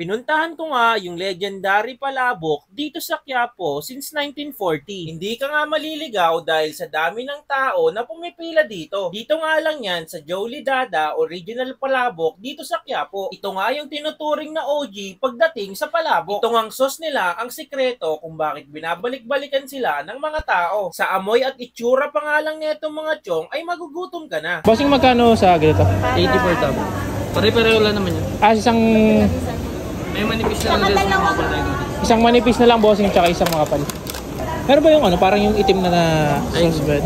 Pinuntahan ko nga yung legendary palabok dito sa Quiapo since 1940. Hindi ka nga maliligaw dahil sa dami ng tao na pumipila dito. Dito nga lang yan sa Jolie Dada Original Palabok dito sa Quiapo. Ito nga yung tinuturing na OG pagdating sa palabok. Ito ngang sauce nila ang sikreto kung bakit binabalik-balikan sila ng mga tao. Sa amoy at itsura pa nga lang netong mga chong ay magugutom ka na. Bossing, magkano sa ganito? 84 tab. Pare-pareho lang naman yun. Isang May manipis na lang din sa mga patay. isang manipis na lang, bossing, tsaka isang makapal. Pero ba yung ano, parang yung itim na sauce bed?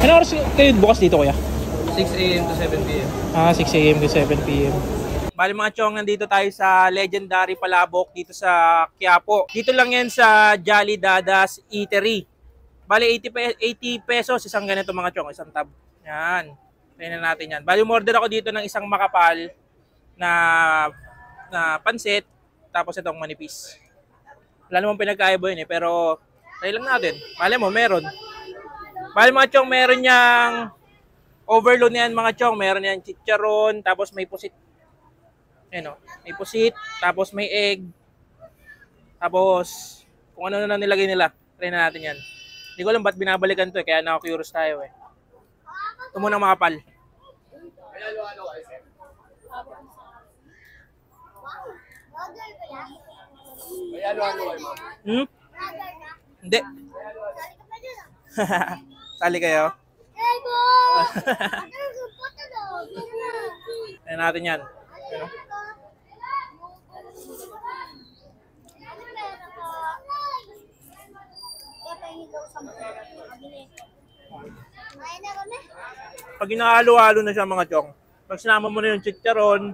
Ano oras kayo bukas dito, kuya? 6 AM to 7 PM. 6 AM to 7 PM. Bali mga chong, nandito tayo sa legendary palabok dito sa Quiapo. Dito lang yan sa Jolly Dada's Eatery. Bali 80 pesos isang ganito mga chong, isang tab. Yan. Tingnan natin yan. Bali umorder ako dito ng isang makapal na pansit, tapos itong manipis. Wala namang pinagkaiba yun pero try lang natin. Mali mo, meron. Bali mga chong, meron niyang overload na yan mga chong. Meron niyang chicharon, tapos may pusit. Ayan o, may pusit, tapos may egg. Tapos, kung ano na nilagay nila. Try na natin yan. Hindi ko alam ba't binabalikan to kaya na-curious tayo Ito muna makapal. Hindi. Sali kayo? Tignan natin yan. Pag inahalo-halo na siya mga chong, pag sinama mo na yung chicharon,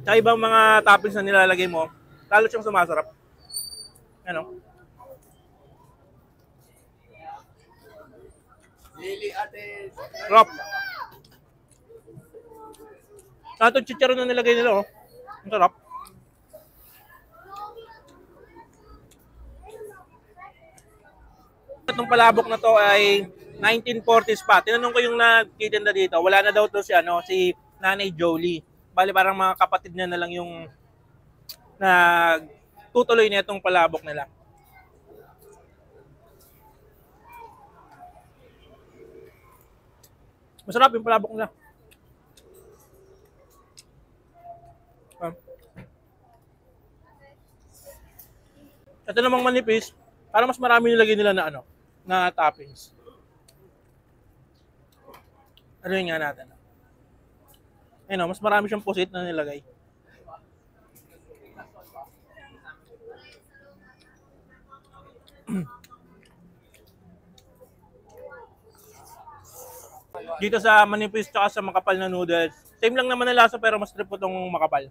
sa ibang mga toppings na nilalagay mo, lalo siyang sumasarap. Ano? Rock. Sa itong chicharon na nilagay nila, ang sarap. Itong palabok na to ay 1940s pa. Tinanong ko yung nagtitinda dito, wala na daw to si Nanay Jolie. Bali parang mga kapatid niya na lang yung nagtutuloy na itong palabok nila. Masarap yung palabok nila. Ito namang manipis, para mas marami nilagay nila na toppings. Ano yung nga natin? Ayun, mas marami siyang pusit na nilagay. Dito sa manipis tsaka sa makapal na noodles, same lang naman ang lasa pero mas trip po itong makapal.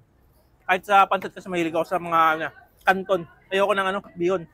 Kahit sa pancit kasi mahilig ako sa mga kanton. Ayoko ng bihon.